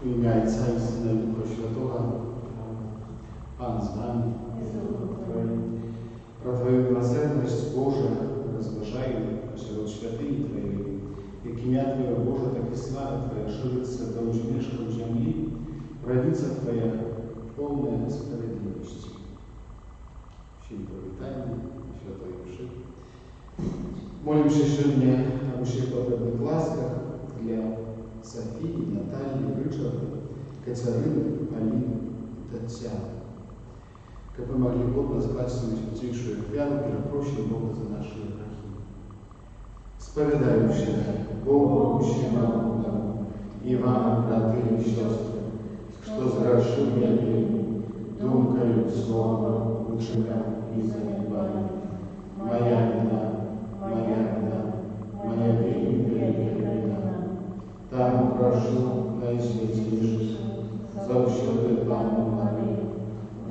W imię Ojca i Syna i Ducha Świętego. Pan z nami. Про Твою милосердность, Боже, разважаем от святыни Твоей, и имя Твое, Боже, так и слава Твоя ширится до усмешком земли, родится Твоя полная справедливость. Всем повитание, Святой Души. Молимся сегодня об всех потребных ласках для Софии, Натальи, Ричарда, Катерины, Полины и Татьяны. Как мы могли годно скласть святейшую хвалу, перепрощим Бога за наши грехи. Споведающие Богу всемогущему и вам, браты и сестры, что сгрешил я верю, думкою, словом, учением и занятием. Моя вина, моя великая вина. Там прошу наисвятейших, завсёды Пану молю,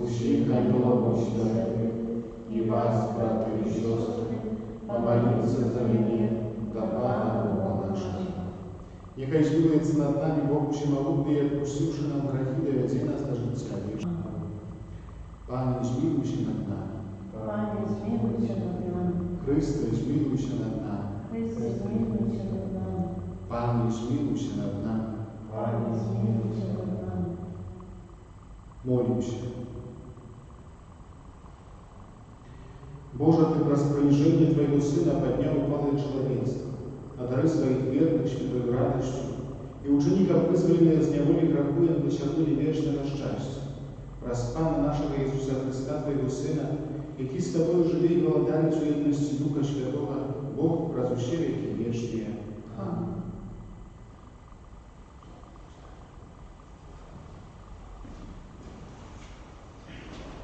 усіх ангелов святых, и вас, браты и сестры, помолиться за меня, до Пана Бога нашего. Нехай смилуется над нами Бог всемогутный, и отпустивший нам грехи, доведи нас до життя вічного. Пане, змилуйся над нами. Пане, змилуйся над нами. Христе, змилуйся над нами. Христе, змилуйся над нами. Пане, змилуйся над нами. Пане, змилуйся над нами. Молимся. Боже, Ты по распоряжению Твоего Сына поднял упалое человечество, одари своих верных святой радостью, и учеников, вызволенные из неволи грехуя, досягнули вечного счастья. Распана нашего Иисуса Христа, Твоего Сына, який с Тобою живе и голодает в едности Духа Святого, Бог, разуще веки вечные. Аминь.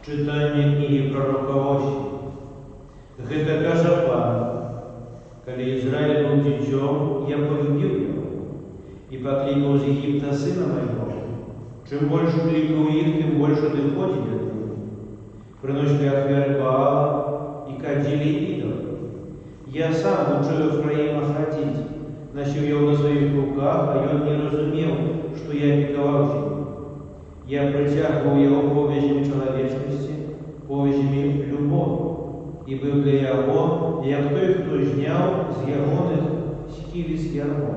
Читання книги пророка Осії. Гэта кажа Пан, калі Израиль был дзіцём, я полюбил его и покликал из Египта сына моего. Чем больше кликал их, тем больше доходили от него. Приносили ахвяры Баала и кадили идолов. Я сам учил Ефраима ходить, носил его на своих руках, а он не разумел, что я опековал его. Я притягивал его повязями человечности, повязями любові. І був для його, як той, хто зняв з ягоних скілі з ярмо.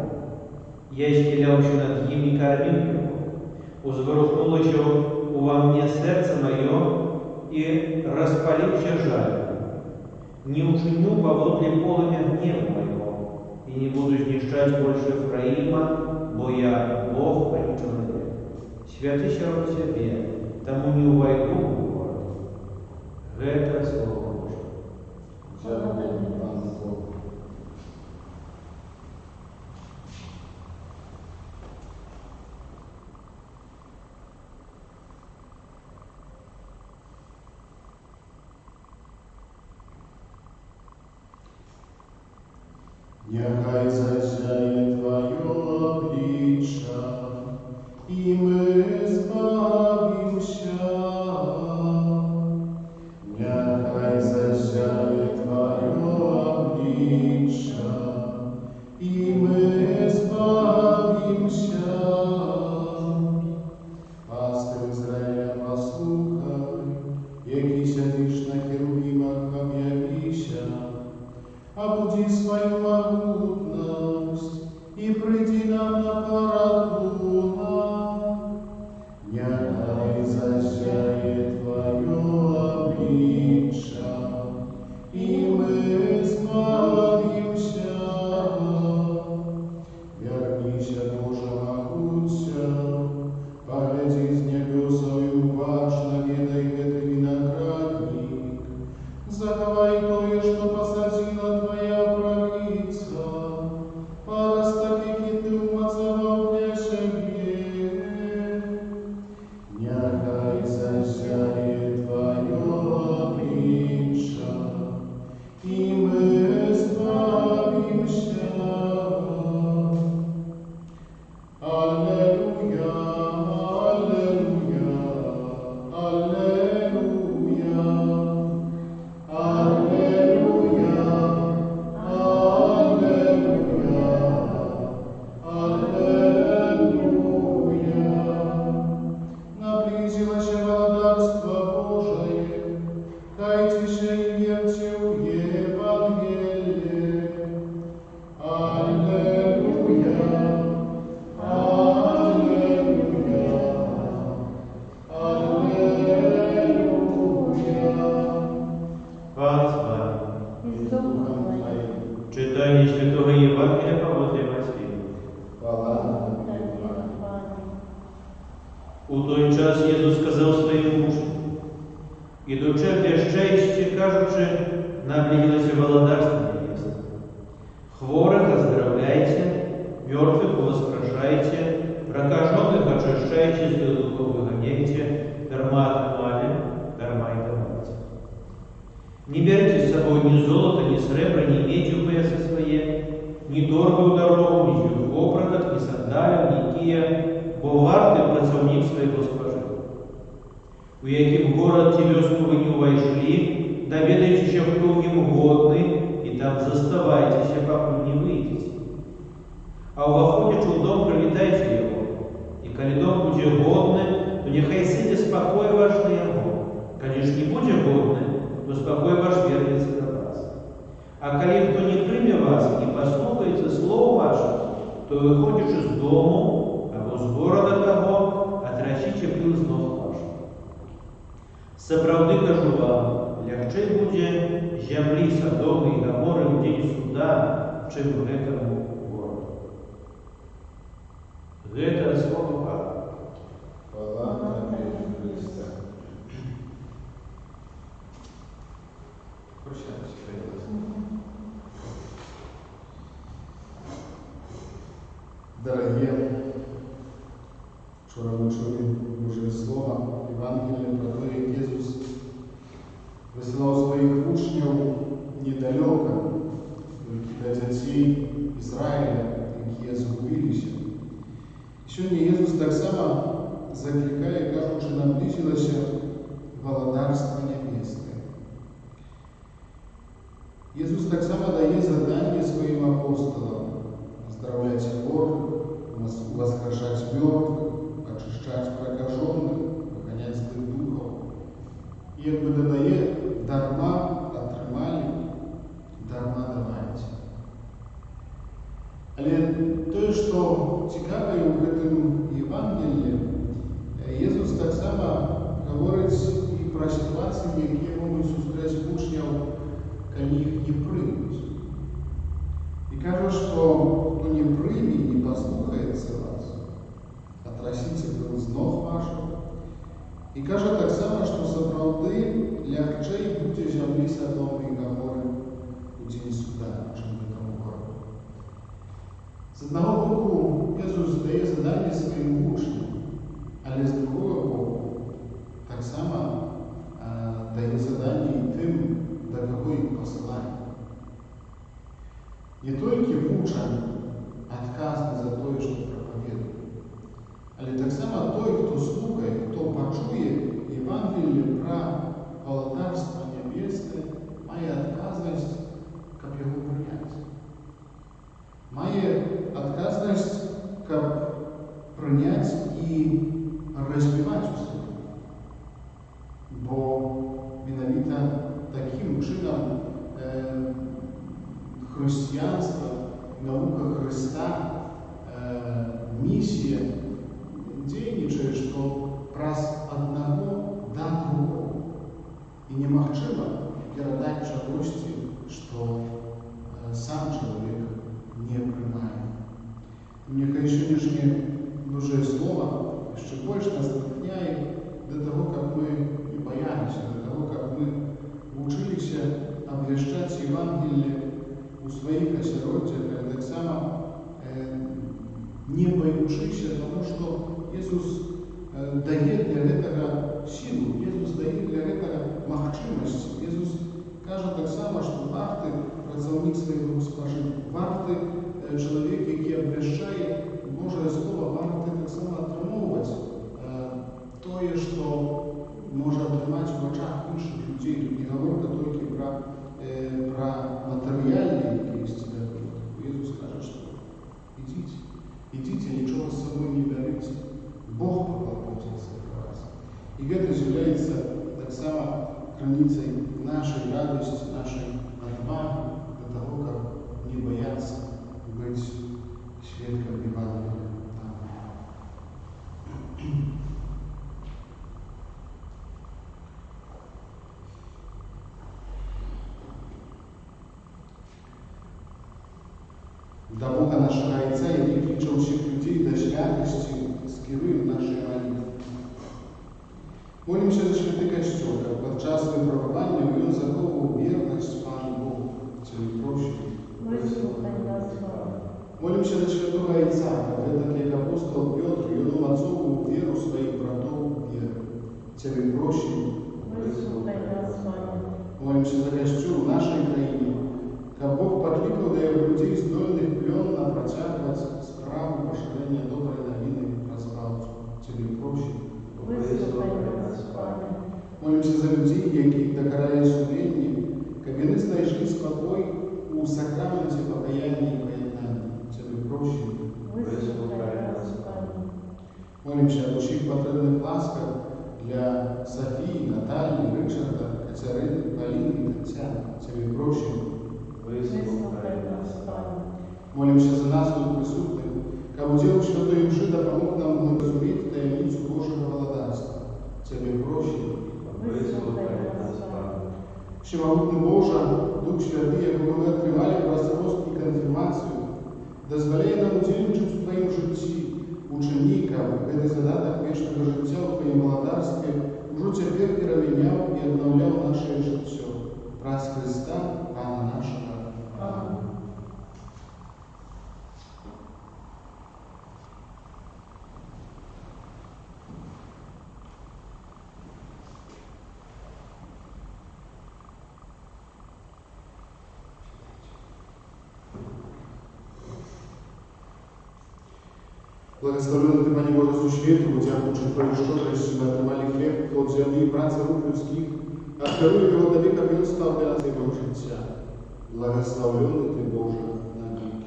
Я схилявся над ним і кормил його. Узворухнулося во мне серце моє і розпалився жаль. Не учиню поводле полымя гнева моего, и не буду знищать больше Ефраима, бо я Бог, а не человек. Святыся род себе, тому не увойду в город. Это слово Божие. Дякую, Пане Богу. Нехай засяє Твоє обличчя, і ми збавимся. Нехай засяє Твоє обличчя, і ми збавимся. Пастир Ізраїля, послухай, який сидиш на херувимах, об'явися, обуди свою могутность и приди нам на порогу. Нехай засяет Твое обличье, и мы сбавимся. Вернися, Боже, могуться, погляди из небесою важно, ведай этот виноградник. Заховай тое, что посадила Твоя правица, раз таких Ты умацовал для себе. Нехай засяет Твое обличье, и мы сбавимся. Аллилуйя, аллилуйя, аллилуйя. Alleluia, Слухайся и верьте в Евангелие. Аллилуйя, аллилуйя, аллилуйя. Пан с вами. И с Духом Твоим. Читание Святого Евангелия по Матфею. Хвала Тебе, Пане. У той час Єсус сказав своїм учням: «Ідучи хрещаючи, кажучи, наблизилось володарство небесное. Хворых оздоровляйте, мертвых воскрешайте, прокаженных очищайте, злых духов выгоняйте, дарма отнимали, дарма и давайте. Не берите с собой ни золота, ни сребра, ни меди в поясы свои, ни торбу в дорогу, ни вопродок, ни сандалів, ни кия, бо варты працовник своей госпожи. У яким город ті вёску вы не увойшли, доведайте, кто в нем годный, и там заставайтесь, пока не выйдете. А увоходячи в дом, привитайте его, и коли дом будет годный, то нехай сидя спокой ваш на его. Коли ж не будет годный, то спокой ваш вернется до вас. А коли кто не примет вас и послухается слов ваших, то выходишь из дому, або з города того, отращите пил з ног ваших. Соправды кажу вам, лягче буде землі Содоми і Гомори в день суда, чим гэтому городу. Гэта слово Бога. Хвала Тебе, Христе. Прощаемся, приятель. Дорогие, вчора ми чули Боже Слово, Євангелія про те, як Ісус висилав своїх учнів недалеко для дітей Ізраїля, які згубилися. І сьогодні Ісус так само закликає, кажучи, наблизилося володарство небесне. Ісус так само дає задання своїм апостолам: оздоровлять хворых, воскрешать мертвых, очищать прокаженных, выгонять злых духов. І якби додає: дарма отримали, дарма давайте. Але те, що цікаве у гэтым Євангелії, Ісус так само говорить і про ситуації, які можуть зустріти учнів, коли їх не приймуть. І каже, що хто не прийме, не послухається вас, отрасіться пил з ног ваших. І каже так само, що заправди лягче буде землі Содоми і Гомори у день суда, чим этому городу. З одного боку, Ісус дає задання своїм учням, але з другого боку, так само дає задання і тим, до кого їх посилає. Не тільки учень відказний за те, що проповідує, але так само той, хто слухає, хто почує Євангеліє про володарство небесне, має відказність, щоб його прийняти. Має відказність, щоб прийняти і розвивати у себе. Бо виновито таким чином християнство, наука Христа, миссия дзейнічае, што праз аднаго да другого. І немагчыма перадаць чагосьці, што сам чалавек не прымае. Няхай сённяшняе Божае Слово яшчэ больш нас натхняе да таго, каб мы не баяліся, да таго, каб мы вучыліся абвяшчаць Евангелие у сваіх асяроддзях, але таксама не баючыся тому, што Ісус дае для гэтага сілу, Ісус дае для гэтага магчымасць. Ісус кажа таксама, што варты працаўнік сваёй госпожы, варты чалавек, які абвяшчае Божае Слово, варты таксама атрымоўваць тое, што можа атрымаць у вачах іншых людзей. Тут не гаворка толькі пра матэрыяльныя якісь дадуць. Ісус кажа, што ідзіце, нічога з сабой не бярыце. Бог паклапоціцца пра вас. І гэта з'яўляецца таксама крыніцай нашай нашей радости, нашей отваги до того, как не бояться быть свидетелем Евангелия. До Бога нашего Отца и прикличал всех людей до святости, скируем наши молитвы. Молимся за святый Костюк, под час випробування він заховував вірність Пану Богу, целепрощению. Молимся за святого Отца, как як апостол Петр, юному отцову веру своих братов веру, целепрощению. Молимся за Костюк в нашей краине, как Бог покликал до его людей здольных плен протягивать справу поширения доброй новины разбавцу, целепрощению. Молимся за людей, які докарали сумлінні, каб вони знайшли спокій у сакраменті покаяння і поєднання, целепрощення. Молимся о душі потрібних ласках для Софії, Наталії, Ричарда, Катерини, Поліни і Тетяни, целепрощення. Молимся за нас тут присутних, каб удел Святої Мши допомог нам розуміти таємницю Божого володарства, целепрощення. Всемогутний Боже, Дух Святий, якого ми отримали праз рост і конфірмацію, дозволяє нам удільничати в Твоїм житті, ученикам, коли задаток вічного життя у Твоїм володарстві уже тепер переміняв і обновляв наше життя. Праз Христа, Пана нашого. Амінь. Благословенный Ты, Пане Боже, существу, дякуючи Твоей щедрости, мы отримали хлеб, плод земли и працы рук людских, открыли его до века, и он стал для нас его життя. Благословенный Ты, Боже, на веки.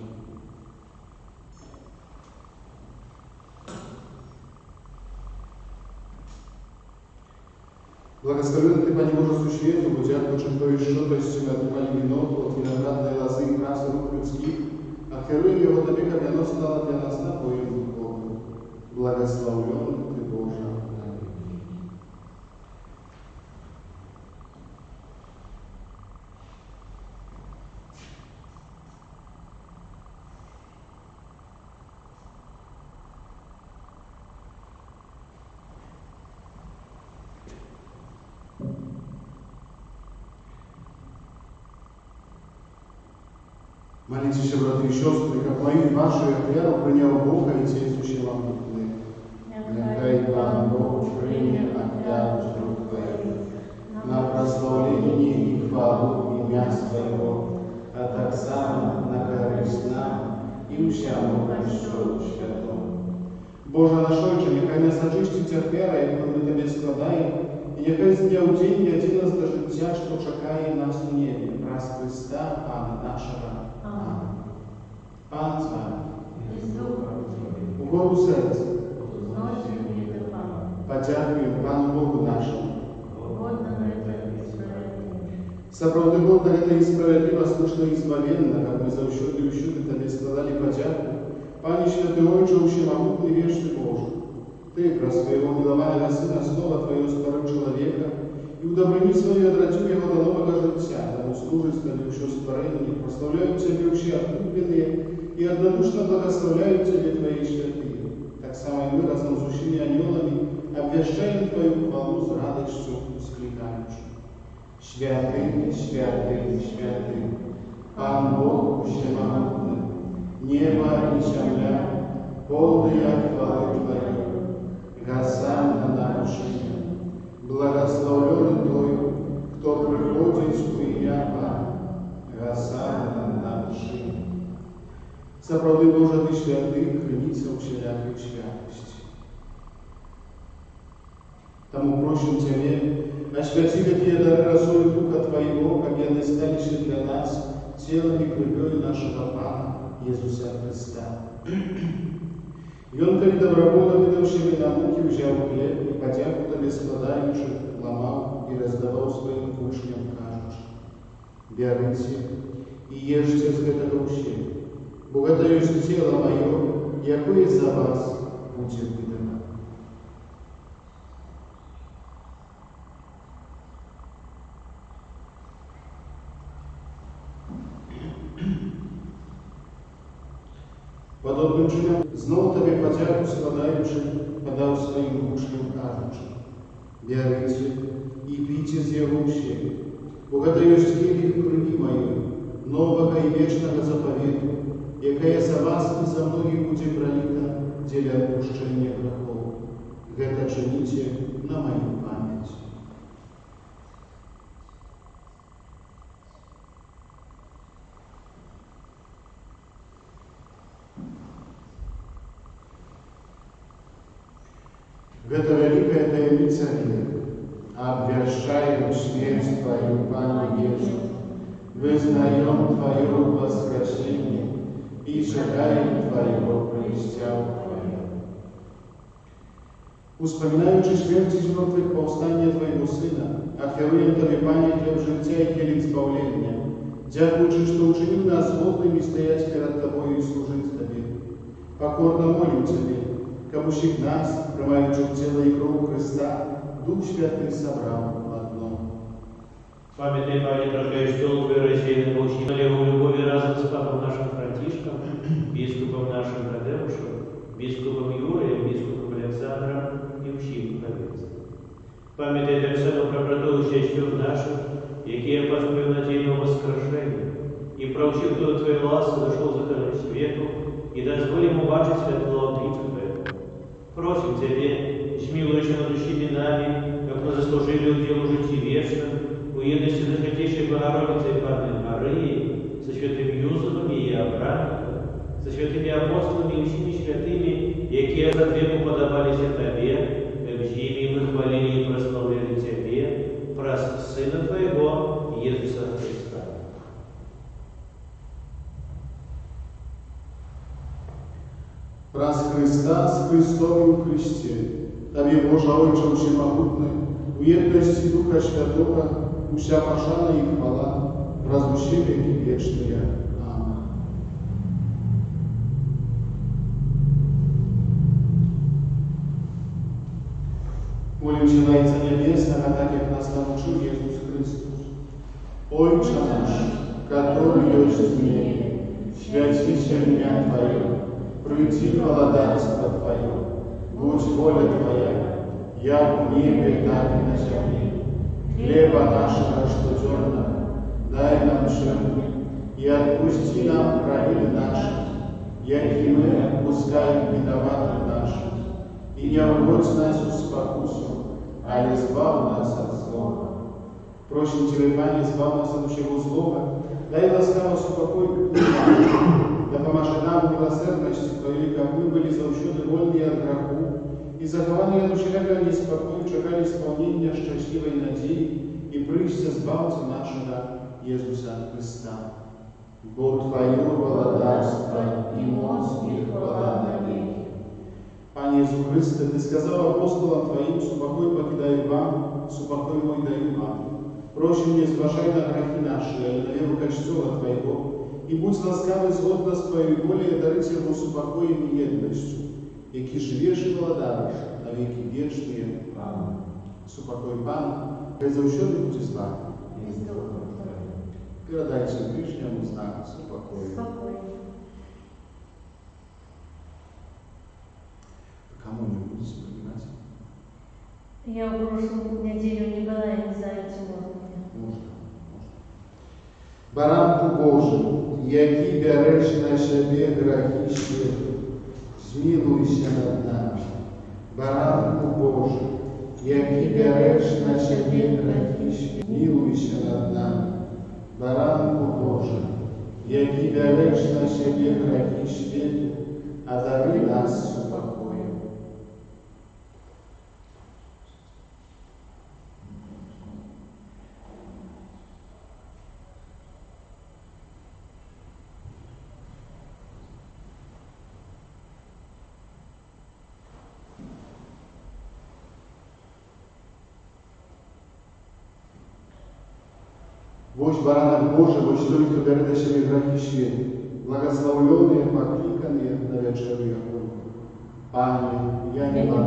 Благословенный Ты, Пане Боже, существу, дякуючи Твоей щедрости, мы отримали вино, плод виноградной лозы и працы рук людских, открыли его до века, и оно стало для нас напоем. Благословенный Ты, Боже, на веки. Молитесь, братья и сестры, как мои ваши веру принял Бога и Отец Всемогутний. Нехай Пан Бог прийме отряд з рук Твоїх на прославлення і хвалу ім'я Своєго, а так само на користь нам і всьому Христу Святому. Боже наш Отче, нехай нас очиститься віра, яку ми Тобі складаємо, і нехай з дня в день веди нас до життя, що чекає нас у небі, праз Христа, Пана нашого. Амінь. Пан з вами. Угору серця. Подякуємо Пану Богу нашому. Сапраўды Бог да гэта і справядліва, слушна і збавенна, каб мы заўсёды і ўсюды Табе складалі падзяку. Пане Святы Ойче, Всемогутны вечны Боже, Ты праз Своего милованого Сына Слова Твоего створив чоловіка і у добрині Своїй одрадив його до нового життя, тому служить Тобі все створення, прославляють Тебе всі отрубленные і однодушно благословляють Тебе Твої святые. Так само і ми разом з усіми аньолами обвящаем Твою хвалу с радостью скликаючи. Святый, святый, святый, Пан Бог Всемогутный, небо и земля, полные хвалы Твоей, Госанна на вершине. Благословлен Той, кто приходит в имя Пана, Госанна на вершине. Сапраўды Боже, Ты святый, храница усіляких святости. Тому просим Тебе, освяти такие дары росою Духа Твоего, как яны стали для нас телом и кровью нашего Пана Иисуса Христа. И Он, коли добровольно выдавшими на муки, взял хлеб и подяку Тебе складаючи, ломал и раздавал своим учням, кажучи: Бярыце і ешце з гэтага ўсе, бо гэта ёсць цела маё, якое за вас будзе выдана. Падобным чынам, зноў табе падзяку складаючы, падаў сваім вучням кажучы: бярыце і піце з яго ўсе, бо гэта ёсць келіх крыві маёй, новага і вечнага запавету, якая за вас і за многіх будзе праліта дзеля адпушчэння грахоў. Гэта чыніце на маю памяць. Гэта вялікая таямніца веры. Обвящаем смерть Твою, Пане Иисус, вызнаем Твое воскресение и шагаем Твоего престяла Твоего. Успоминаючи смерть из мертвых повстания Твоего Сына, ахируем Тебе, Пане, хлеб життя и хлеб избавления, дякуючи, что учинил нас годными стоять перед Тобою и служить Тебе. Покорно молим Тебе, как усіх нас, приймаючих тіло і кров Христа, Дух Святий собрав в одном. Памятный, Пане, дорогой стол Твой рассеянный, научи налево любови разом с Папом нашим Франтишком, бискупом нашим Тадеушем, бискупом Юрием, бискупом Александром и всім праведцем. Памятай так само про братов и сестер наших, якие поспели на день воскрешения, и про всех, кто Твоей ласки дошел за конец свету, и дозволим убачить светло Отцу Твоего. Просим Тебе, смилуйся над усими нами, как мы заслужили уделу жития вечным, у едности со Святейшей Богородицей Панной Марией, со святым Юзефом и Иоанном, со святыми апостолами и всеми святыми, якие за Твему подавались Тебе, как зими мы хвалили и прославляли Тебе, праз Сына Твоего, Иисуса Христа. Праз Христа з Христом у Христі, Тобі, Божа Отче Всемогутний, у єдності Духа Святого, уся пошана і хвала, праз усі віки вічні. Амин. Молимся на Отца Небесного, так как нас научил Иисус Христос. Отче наш, который есть в небе, святится имя Твое, приди владарство Твое, будь воля Твоя, як в небе, так и на земле. Хлеба нашего штодневного дай нам сегодня, и отпусти нам праведь наши, яки мы отпускаем виноватым нашим, и не вводь нас в спокусу, а избав нас от злого. Просим Тебя, Пане, избав нас от всего злого, дай ласкаво спокой, да помаши нам милосердности Твоей, как мы были завсёды вольны от греху, и захованы от усякого неспокою чекали исполнения счастливой надеи и прыща Збавца нашего Иисуса Христа. Бо Твое владарство и моц и хвала навеки. Пане Иисус Христе, Ты сказал апостолам Твоим: «Супокой покидаю вам, супокой мой даю вам». Просим, не зважай на грехи наши, а на веру кольцова Твоего, и будь ласкавый згодно с Твоей волей дарить Ему супокоем и едностью, які живеш і владаєш на віки вічні. Амин. Супокой Пан, хай завсёды буде з вами. Передайте ближнему знак супокою. Кому не будете принимать? Я в прошлую неделю не была, я не знаю, можно. Можно. Баранку Божий, який береш на себе грехи світу, змилуйся над нами. Баранку Божий, який береш на себе грехи світу, змилуйся над нами. Баранку Божий, який береш на себе грехи світу, одари нас супокоєм. Woś Baranach Boży, woś той, кто берет на себя грехи света, благословленные, покликанные на вечеру Якову. Пане, я не могу,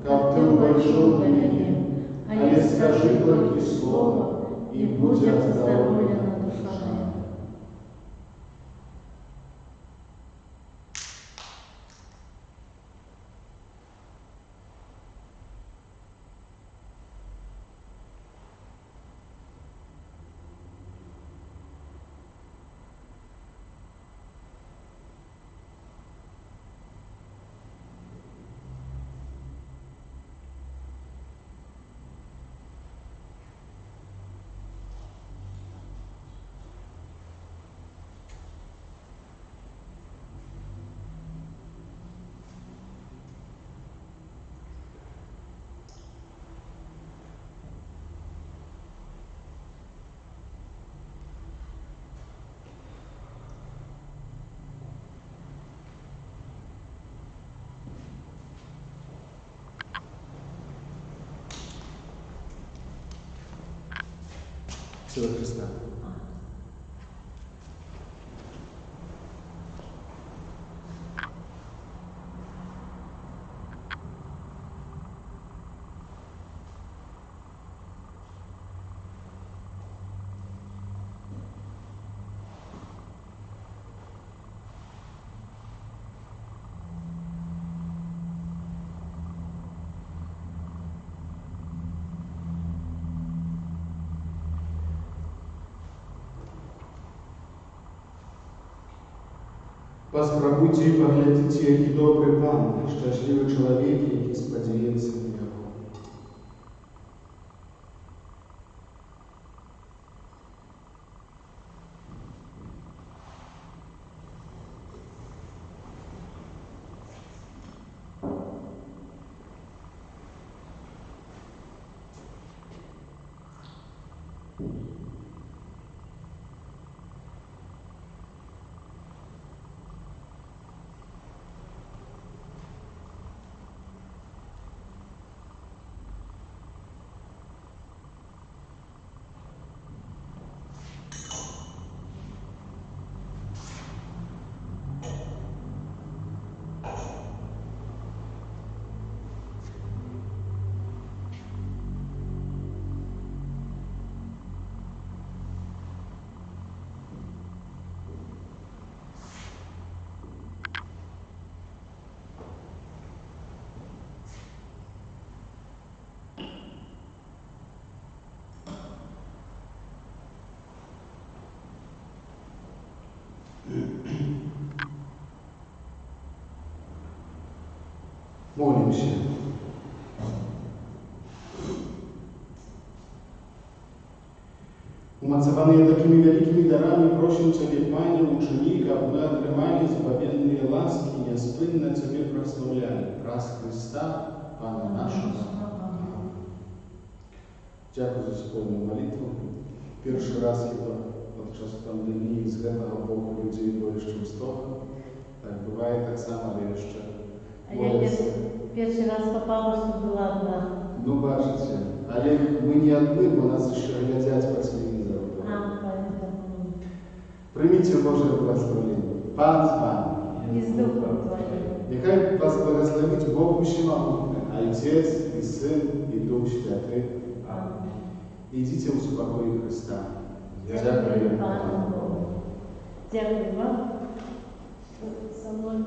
как ты упоришил на меня, але скажи только слово, и будет оздоровлена душа моя. Сила Христа. Паспрабуйте и поглядите, який добрий пан, щасливий чоловік, який сподівається на його. Молимся. Умацованные такими великими дарами, просим Тебе, Пане, ученик, aby my otrzymali zbawienne łaski, niespłynne Ciebie прославляли. Раз Христа, Pana naszego. Дякую за спільну молитву. Перший раз хіба під час пандемії з цього боку людей більше ніж 100. Так буває так само, але ще. А я первый раз попала, что была одна. Ну, бачите. Але ми не одні, бо нас ще глядять по телевізору. Поэтому. Прийміть Боже благословення. Пан з вами. И с Духом Твоим. Нехай вас благословить Бог Всемогутний, Отець і Син і Дух Святий. Аминь. Ідіть у спокої Христа. Дякую Пану Богу. Дякую вам, що со мною